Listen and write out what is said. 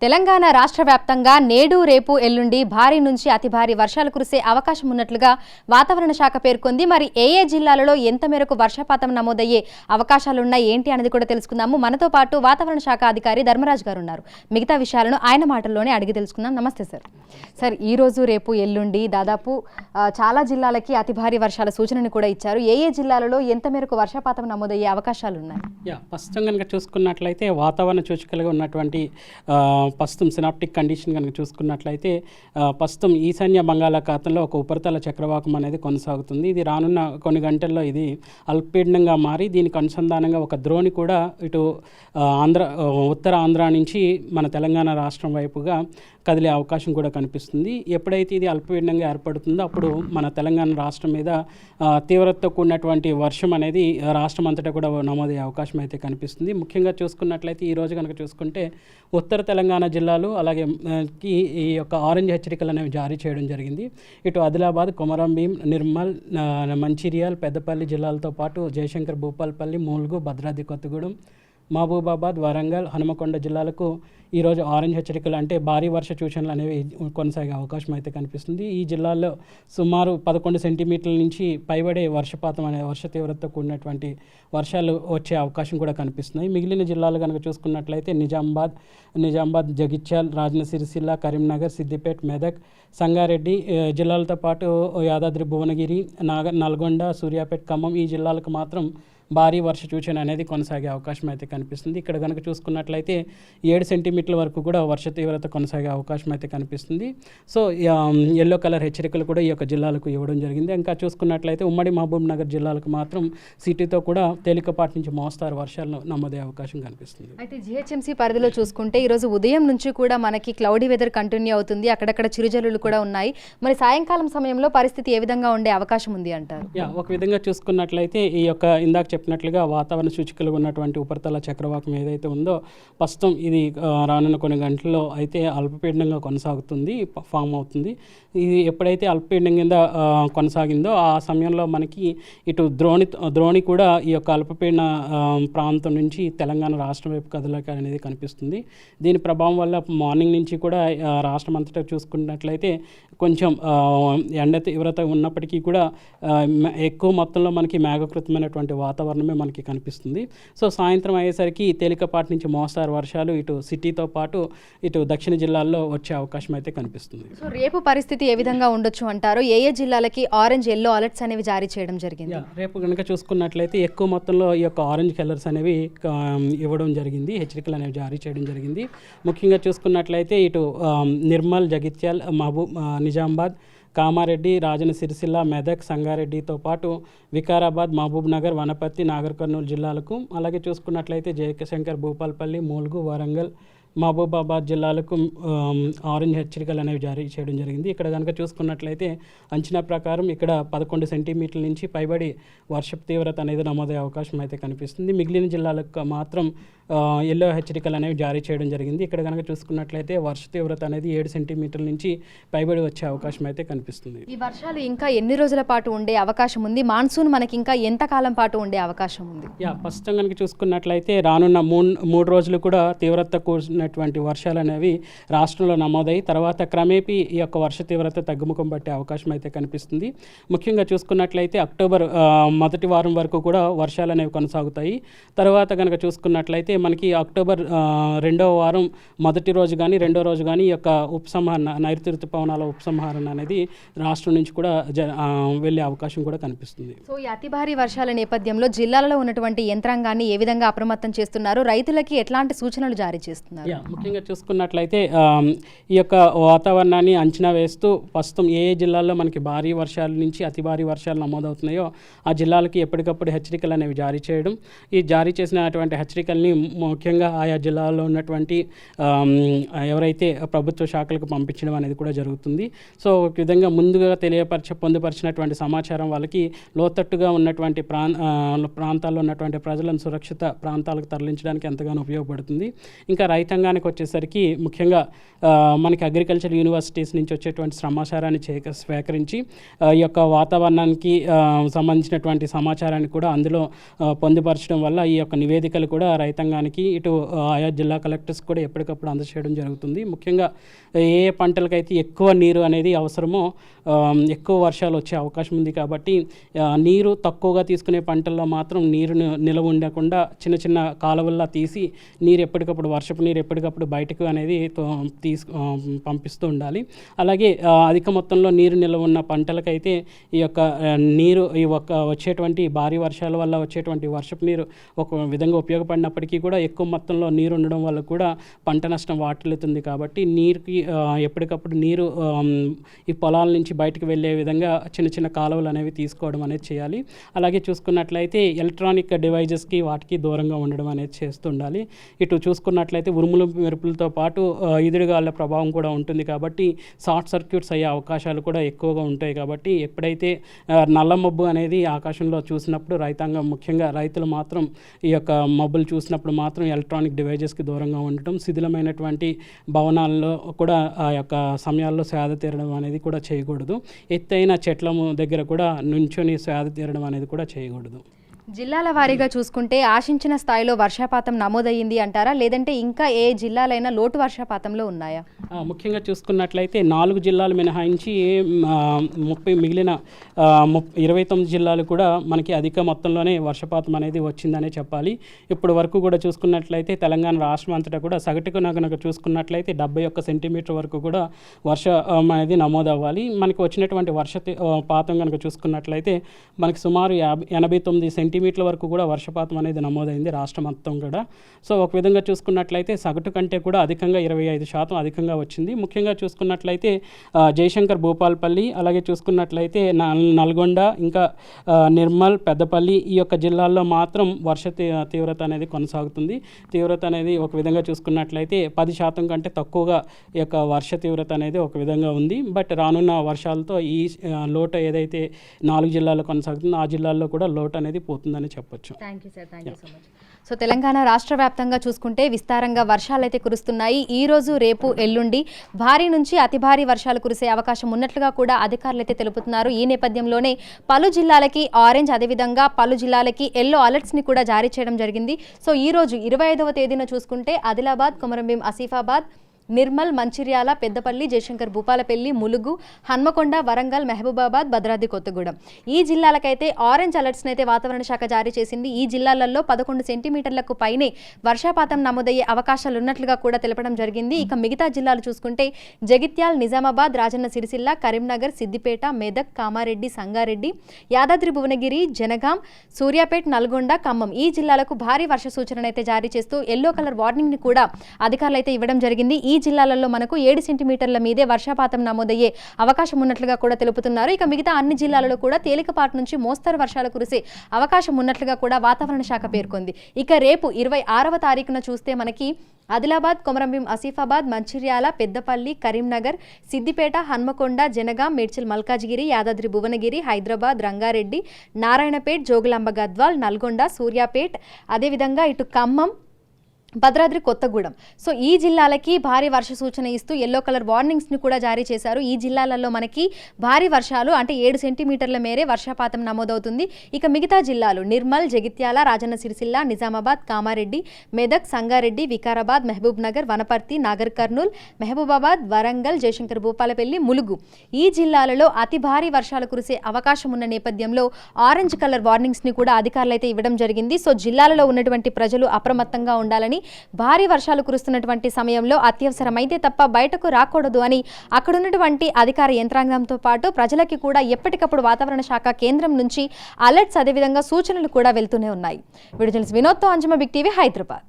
తెలంగాణ రాష్ట్ర వ్యాప్తంగా నేడు రేపు ఎల్లుండి భారీ నుంచి అతి భారీ వర్షాలు కురిసే అవకాశం ఉన్నట్లుగా వాతావరణ శాఖ పేర్కొంది. మరి ఏ జిల్లాలలో ఎంత మేరకు వర్షపాతం నమోదయ్యే అవకాశాలున్నాయి ఏంటి అనేది కూడా తెలుసుకుందాము. మనతో పాటు వాతావరణ శాఖ అధికారి ధర్మరాజ్ గారు ఉన్నారు. మిగతా విషయాలను ఆయన మాటల్లోనే అడిగి తెలుసుకుందాం. నమస్తే సార్. సార్, ఈ రోజు రేపు ఎల్లుండి దాదాపు చాలా జిల్లాలకి అతి భారీ వర్షాల సూచనను కూడా ఇచ్చారు. ఏ జిల్లాలలో ఎంత మేరకు వర్షపాతం నమోదయ్యే అవకాశాలు ఉన్నాయి? ప్రస్తుతం కనుక చూసుకున్నట్లయితే వాతావరణ సూచికలుగా ఉన్నటువంటి ప్రస్తుతం సినాప్టిక్ కండిషన్ కనుక చూసుకున్నట్లయితే ప్రస్తుతం ఈశాన్య బంగాళాఖాతంలో ఒక ఉపరితల చక్రవాకం అనేది కొనసాగుతుంది. ఇది రానున్న కొన్ని గంటల్లో ఇది అల్పపీడనంగా మారి దీనికి అనుసంధానంగా ఒక ద్రోణి కూడా ఇటు ఉత్తర ఆంధ్ర నుంచి మన తెలంగాణ రాష్ట్రం వైపుగా కదిలే అవకాశం కూడా కనిపిస్తుంది. ఎప్పుడైతే ఇది అల్పపీడనంగా ఏర్పడుతుందో అప్పుడు మన తెలంగాణ రాష్ట్రం మీద తీవ్రతతో కూడినటువంటి వర్షం అనేది రాష్ట్రం అంతటా కూడా నమోదయ్యే అవకాశం అయితే కనిపిస్తుంది. ముఖ్యంగా చూసుకున్నట్లయితే ఈరోజు కనుక చూసుకుంటే ఉత్తర తెలంగాణ జిల్లాలు అలాగే ఈ యొక్క ఆరెంజ్ హెచ్చరికలు అనేవి జారీ చేయడం జరిగింది. ఇటు ఆదిలాబాద్, కొమరంభీం, నిర్మల్, మంచిర్యాల్, పెద్దపల్లి జిల్లాలతో పాటు జయశంకర్, భూపాలపల్లి, ములుగు, భద్రాద్రి కొత్తగూడెం, మహబూబాబాద్, వరంగల్, హనుమకొండ జిల్లాలకు ఈరోజు ఆరెంజ్ హెచ్చరికలు అంటే భారీ వర్ష సూచనలు అనేవి కొనసాగే అవకాశం అయితే కనిపిస్తుంది. ఈ జిల్లాల్లో సుమారు 11 సెంటీమీటర్ల నుంచి పైబడే వర్షపాతం అనే వర్ష తీవ్రతతో కూడినటువంటి వర్షాలు వచ్చే అవకాశం కూడా కనిపిస్తున్నాయి. మిగిలిన జిల్లాలు కనుక చూసుకున్నట్లయితే నిజామాబాద్, జగిత్యాల్, రాజన్న సిరిసిల్ల, కరీంనగర్, సిద్దిపేట, మెదక్, సంగారెడ్డి జిల్లాలతో పాటు యాదాద్రి భువనగిరి, నల్గొండ, సూర్యాపేట, ఖమ్మం ఈ జిల్లాలకు మాత్రం భారీ వర్ష సూచన అనేది కొనసాగే అవకాశం అయితే కనిపిస్తుంది. ఇక్కడ కనుక చూసుకున్నట్లయితే 7 సెంటీమీటర్ల వరకు కూడా వర్ష తీవ్రత కొనసాగే అవకాశం అయితే కనిపిస్తుంది. సో ఎల్లో కలర్ హెచ్చరికలు కూడా ఈ యొక్క జిల్లాలకు ఇవ్వడం జరిగింది. ఇంకా చూసుకున్నట్లయితే ఉమ్మడి మహబూబ్ నగర్ జిల్లాలకు మాత్రం సిటీతో కూడా తేలికపాటి నుంచి మోస్తారు వర్షాలు నమోదయ్యే అవకాశం కనిపిస్తుంది. అయితే జిహెచ్ఎంసీ పరిధిలో చూసుకుంటే ఈరోజు ఉదయం నుంచి కూడా మనకి క్లౌడీ వెదర్ కంటిన్యూ అవుతుంది. అక్కడక్కడ చిరుజల్లులు కూడా ఉన్నాయి. మరి సాయంకాలం సమయంలో పరిస్థితి ఏ విధంగా ఉండే అవకాశం ఉంది అంటారు? ఒక విధంగా చూసుకున్నట్లయితే ఈ యొక్క ఇందాక చెప్పినట్లుగా వాతావరణ సూచికలు ఉన్నటువంటి ఉపరితల చక్రవాకం ఏదైతే ఉందో ప్రస్తుతం ఇది రానున్న కొన్ని గంటల్లో అయితే అల్పపీడనంగా కొనసాగుతుంది, ఫామ్ అవుతుంది. ఇది ఎప్పుడైతే అల్పపీడనం కింద కొనసాగిందో ఆ సమయంలో మనకి ఇటు ద్రోణి కూడా ఈ యొక్క అల్పపీడన ప్రాంతం నుంచి తెలంగాణ రాష్ట్రం వైపు కదలిక అనేది కనిపిస్తుంది. దీని ప్రభావం వల్ల మార్నింగ్ నుంచి కూడా రాష్ట్రం అంతటా చూసుకున్నట్లయితే కొంచెం ఎండ తీవ్రత ఉన్నప్పటికీ కూడా ఎక్కువ మొత్తంలో మనకి మేఘకృతమైనటువంటి వాతావరణమే మనకి కనిపిస్తుంది. సో సాయంత్రం అయ్యేసరికి తేలికపాటి నుంచి మోస్తారు వర్షాలు ఇటు సిటీతో పాటు ఇటు దక్షిణ జిల్లాల్లో వచ్చే అవకాశం అయితే కనిపిస్తుంది. సో రేపు పరిస్థితి ఏ విధంగా ఉండొచ్చు అంటారు? ఏ జిల్లాలకి ఆరెంజ్, ఎల్లో అలర్ట్స్ అనేవి జారీ చేయడం జరిగింది? రేపు కనుక చూసుకున్నట్లయితే ఎక్కువ మొత్తంలో ఈ యొక్క ఆరెంజ్ కలర్స్ అనేవి ఇవ్వడం జరిగింది, హెచ్చరికలు అనేవి జారీ చేయడం జరిగింది. ముఖ్యంగా చూసుకున్నట్లయితే ఇటు నిర్మల్, జగిత్యాల్, నిజామాబాద్, కామారెడ్డి, రాజన్న సిరిసిల్ల, మెదక్, సంగారెడ్డితో పాటు వికారాబాద్, మహబూబ్ నగర్, వనపర్తి, నాగర్ కర్నూలు జిల్లాలకు, అలాగే చూసుకున్నట్లయితే జయశంకర్, భూపాలపల్లి, ములుగు, వరంగల్, మహబూబాబాద్ జిల్లాలకు ఆరెంజ్ హెచ్చరికలు అనేవి జారీ చేయడం జరిగింది. ఇక్కడ కనుక చూసుకున్నట్లయితే అంచనా ప్రకారం ఇక్కడ 11 సెంటీమీటర్ల నుంచి పైబడి వర్షపు తీవ్రత అనేది నమోదయ్యే అవకాశం అయితే కనిపిస్తుంది. మిగిలిన జిల్లాలకు మాత్రం ఎల్లో హెచ్చరికలు అనేవి జారీ చేయడం జరిగింది. ఇక్కడ కనుక చూసుకున్నట్లయితే వర్ష తీవ్రత అనేది 7 సెంటీమీటర్ల నుంచి పైబడి వచ్చే అవకాశం అయితే కనిపిస్తుంది. ఈ వర్షాలు ఇంకా ఎన్ని రోజుల పాటు ఉండే అవకాశం ఉంది? మాన్సూన్ మనకి ఇంకా ఎంత కాలం పాటు ఉండే అవకాశం ఉంది? ప్రస్తుతం కనుక చూసుకున్నట్లయితే రానున్న 3 రోజులు కూడా తీవ్రత కూడినటువంటి వర్షాలు అనేవి రాష్ట్రంలో నమోదయ్యి తర్వాత క్రమేపీ ఈ యొక్క వర్ష తీవ్రత తగ్గుముఖం పట్టే అవకాశం అయితే కనిపిస్తుంది. ముఖ్యంగా చూసుకున్నట్లయితే అక్టోబర్ మొదటి వారం వరకు కూడా వర్షాలు అనేవి కొనసాగుతాయి. తర్వాత కనుక చూసుకున్నట్లయితే మనకి అక్టోబర్ 2వ వారం మొదటి రోజు కానీ 2వ రోజు కానీ ఈ యొక్క ఉపసంహరణ, నైరుతి ఋతుపవనాల ఉపసంహరణ అనేది రాష్ట్రం నుంచి కూడా వెళ్ళే అవకాశం కూడా కనిపిస్తుంది. సో ఈ అతి భారీ వర్షాల నేపథ్యంలో జిల్లాలలో ఉన్నటువంటి యంత్రాంగాన్ని ఏ విధంగా అప్రమత్తం చేస్తున్నారు? రైతులకి ఎట్లాంటి సూచనలు జారీ చేస్తున్నారు? ముఖ్యంగా చూసుకున్నట్లయితే ఈ యొక్క వాతావరణాన్ని అంచనా వేస్తూ ప్రస్తుతం ఏ జిల్లాల్లో మనకి భారీ వర్షాల నుంచి అతి భారీ వర్షాలు నమోదవుతున్నాయో ఆ జిల్లాలకి ఎప్పటికప్పుడు హెచ్చరికలు అనేవి జారీ చేయడం, ఈ జారీ చేసినటువంటి హెచ్చరికల్ని ముఖ్యంగా ఆయా జిల్లాల్లో ఉన్నటువంటి ఎవరైతే ప్రభుత్వ శాఖలకు పంపించడం అనేది కూడా జరుగుతుంది. సో ఒక విధంగా ముందుగా పొందుపరిచినటువంటి సమాచారం వాళ్ళకి లోతట్టుగా ఉన్నటువంటి ప్రాంతాల్లో ఉన్నటువంటి ప్రజలను సురక్షిత ప్రాంతాలకు తరలించడానికి ఎంతగానో ఉపయోగపడుతుంది. ఇంకా రైతాంగం రైతాంగానికి వచ్చేసరికి ముఖ్యంగా మనకి అగ్రికల్చర్ యూనివర్సిటీస్ నుంచి వచ్చేటువంటి సమాచారాన్ని స్వీకరించి ఈ యొక్క వాతావరణానికి సంబంధించినటువంటి సమాచారాన్ని కూడా అందులో పొందుపరచడం వల్ల ఈ యొక్క నివేదికలు కూడా రైతాంగానికి ఇటు ఆయా జిల్లా కలెక్టర్స్ కూడా ఎప్పటికప్పుడు అందజేయడం జరుగుతుంది. ముఖ్యంగా ఏ పంటలకైతే ఎక్కువ నీరు అనేది అవసరమో ఎక్కువ వర్షాలు వచ్చే అవకాశం ఉంది కాబట్టి నీరు తక్కువగా తీసుకునే పంటల్లో మాత్రం నీరును నిలవ ఉండకుండా చిన్న చిన్న కాలువల్లా తీసి నీరు ఎప్పటికప్పుడు వర్షపు నీరు ఎప్పటికప్పుడు బయటకు అనేది పంపిస్తూ ఉండాలి. అలాగే అధిక మొత్తంలో నీరు నిల్వ ఉన్న పంటలకైతే ఈ యొక్క నీరు ఈ వచ్చేటువంటి భారీ వర్షాల వల్ల వచ్చేటువంటి వర్షపు నీరు ఒక విధంగా ఉపయోగపడినప్పటికీ కూడా ఎక్కువ మొత్తంలో నీరు ఉండడం వల్ల కూడా పంట నష్టం వాటిల్లుతుంది. కాబట్టి నీరుకి ఎప్పటికప్పుడు నీరు ఈ పొలాల నుంచి బయటకు వెళ్ళే విధంగా చిన్న చిన్న కాలువలు అనేవి తీసుకోవడం అనేది చేయాలి. అలాగే చూసుకున్నట్లయితే ఎలక్ట్రానిక్ డివైజెస్కి వాటికి దూరంగా ఉండడం అనేది చేస్తుండాలి. ఇటు చూసుకున్నట్లయితే ఉరుములు మెరుపులతో పాటు ఈదురుగాల ప్రభావం కూడా ఉంటుంది కాబట్టి షార్ట్ సర్క్యూట్స్ అయ్యే అవకాశాలు కూడా ఎక్కువగా ఉంటాయి. కాబట్టి ఎప్పుడైతే నల్ల మబ్బు అనేది ఆకాశంలో చూసినప్పుడు రైతాంగం ముఖ్యంగా రైతులు మాత్రం ఈ యొక్క మబ్బులు చూసినప్పుడు మాత్రం ఎలక్ట్రానిక్ డివైజెస్కి దూరంగా ఉండటం, శిథిలమైనటువంటి భవనాల్లో కూడా ఆ యొక్క సమయాల్లో సేద తీరడం అనేది కూడా చేయకూడదు. ఎత్తైన చెట్ల దగ్గర కూడా నుంచొని సేద తీరడం అనేది కూడా చేయకూడదు. జిల్లాల వారీగా చూసుకుంటే ఆశించిన స్థాయిలో వర్షపాతం నమోదయ్యింది అంటారా, లేదంటే ఇంకా ఏ జిల్లాలైనా లోటు వర్షపాతంలో ఉన్నాయా? ముఖ్యంగా చూసుకున్నట్లయితే 4 జిల్లాలు మినహాయించి మిగిలిన 29 జిల్లాలు కూడా మనకి అధిక మొత్తంలోనే వర్షపాతం అనేది వచ్చిందనే చెప్పాలి. ఇప్పుడు వరకు కూడా చూసుకున్నట్లయితే తెలంగాణ రాష్ట్రం అంతటా కూడా సగటుకు కనుక చూసుకున్నట్లయితే 71 సెంటీమీటర్ వరకు కూడా వర్షం అనేది నమోదవ్వాలి. మనకి వచ్చినటువంటి వర్షపాతం కనుక చూసుకున్నట్లయితే మనకి సుమారు 89 సెంటీమీటర్ల వరకు కూడా వర్షపాతం అనేది నమోదైంది రాష్ట్రం మొత్తం కూడా. సో ఒక విధంగా చూసుకున్నట్లయితే సగటు కంటే కూడా అధికంగా 25% అధికంగా వచ్చింది. ముఖ్యంగా చూసుకున్నట్లయితే జయశంకర్ భూపాలపల్లి, అలాగే చూసుకున్నట్లయితే నల్గొండ, ఇంకా నిర్మల్, పెద్దపల్లి ఈ యొక్క జిల్లాల్లో మాత్రం వర్ష తీవ్రత అనేది కొనసాగుతుంది. తీవ్రత అనేది ఒక విధంగా చూసుకున్నట్లయితే 10% కంటే తక్కువగా ఈ యొక్క వర్ష తీవ్రత అనేది ఒక విధంగా ఉంది. బట్ రానున్న వర్షాలతో ఈ లోటు ఏదైతే 4 జిల్లాల్లో కొనసాగుతుందో ఆ జిల్లాల్లో కూడా లోటు అనేది పోతుందని చెప్పొచ్చు. Thank you sir, thank you so much. So Telangana రాష్ట్ర వ్యాప్తంగా చూసుకుంటే విస్తారంగా వర్షాలు అయితే కురుస్తున్నాయి. ఈ రోజు, రేపు, ఎల్లుండి భారీ నుంచి అతి భారీ వర్షాలు కురిసే అవకాశం ఉన్నట్లుగా కూడా అధికారులు అయితే తెలుపుతున్నారు. ఈ నేపథ్యంలోనే పలు జిల్లాలకి ఆరెంజ్, అదేవిధంగా పలు జిల్లాలకి ఎల్లో అలర్ట్స్ని కూడా జారీ చేయడం జరిగింది. సో ఈ రోజు 25వ తేదీన చూసుకుంటే ఆదిలాబాద్, కొమరంభీం, ఆసిఫాబాద్, నిర్మల్, మంచిర్యాల, పెద్దపల్లి, జయశంకర్ భూపాలపల్లి, ములుగు, హన్మకొండ, వరంగల్, మహబూబాబాద్, భద్రాద్రి కొత్తగూడెం ఈ జిల్లాలకైతే ఆరెంజ్ అలర్ట్స్ని అయితే వాతావరణ శాఖ జారీ చేసింది. ఈ జిల్లాలలో 11 సెంటీమీటర్లకు పైనే వర్షపాతం నమోదయ్యే అవకాశాలు ఉన్నట్లుగా కూడా తెలపడం జరిగింది. ఇక మిగతా జిల్లాలు చూసుకుంటే జగిత్యాల్, నిజామాబాద్, రాజన్న సిరిసిల్ల, కరీంనగర్, సిద్దిపేట, మెదక్, కామారెడ్డి, సంగారెడ్డి, యాదాద్రి భువనగిరి, జనగాం, సూర్యాపేట్, నల్గొండ, ఖమ్మం ఈ జిల్లాలకు భారీ వర్ష సూచనను అయితే జారీ చేస్తూ ఎల్లో కలర్ వార్నింగ్ని కూడా అధికారులు అయితే ఇవ్వడం జరిగింది. ఈ జిల్లాలలో మనకు 7 సెంటీమీటర్ల మీదే వర్షపాతం నమోదయ్యే అవకాశం ఉన్నట్లుగా కూడా తెలుపుతున్నారు. ఇక మిగతా అన్ని జిల్లాలలో కూడా తేలికపాటి నుంచి మోస్తరు వర్షాలు కురిసే అవకాశం ఉన్నట్లుగా కూడా వాతావరణ శాఖ పేర్కొంది. ఇక రేపు 26వ తారీఖున చూస్తే మనకి ఆదిలాబాద్, కొమరంభీం, ఆసిఫాబాద్, మంచిర్యాల, పెద్దపల్లి, కరీంనగర్, సిద్దిపేట, హన్మకొండ, జనగాం, మేడ్చల్ మల్కాజిగిరి, యాదాద్రి భువనగిరి, హైదరాబాద్, రంగారెడ్డి, నారాయణపేట్, జోగులాంబ గద్వాల్, నల్గొండ, సూర్యాపేట్, అదేవిధంగా ఇటు ఖమ్మం, భద్రాద్రి కొత్తగూడెం సో ఈ జిల్లాలకి భారీ వర్ష సూచన ఇస్తూ ఎల్లో కలర్ వార్నింగ్స్ని కూడా జారీ చేశారు. ఈ జిల్లాలలో మనకి భారీ వర్షాలు అంటే 7 సెంటీమీటర్ల మేరే వర్షపాతం నమోదవుతుంది. ఇక మిగతా జిల్లాలు నిర్మల్, జగిత్యాల, రాజన్న సిరిసిల్ల, నిజామాబాద్, కామారెడ్డి, మెదక్, సంగారెడ్డి, వికారాబాద్, మహబూబ్ నగర్, వనపర్తి, నాగర్ కర్నూల్, మహబూబాబాద్, వరంగల్, జయశంకర్ భూపాలపల్లి, ములుగు ఈ జిల్లాలలో అతి భారీ వర్షాలు కురిసే అవకాశం ఉన్న నేపథ్యంలో ఆరెంజ్ కలర్ వార్నింగ్స్ని కూడా అధికారులు అయితే ఇవ్వడం జరిగింది. సో జిల్లాలలో ఉన్నటువంటి ప్రజలు అప్రమత్తంగా ఉండాలని, భారీ వర్షాలు కురుస్తున్నటువంటి సమయంలో అత్యవసరమైతే తప్ప బయటకు రాకూడదు అని అక్కడున్నటువంటి అధికార యంత్రాంగంతో పాటు ప్రజలకి కూడా ఎప్పటికప్పుడు వాతావరణ శాఖ కేంద్రం నుంచి అలర్ట్స్ అదేవిధంగా సూచనలు కూడా వెళ్తూనే ఉన్నాయి. విడుదల వినోద్తో అంజుమ, బిగ్ టీవీ, హైదరాబాద్.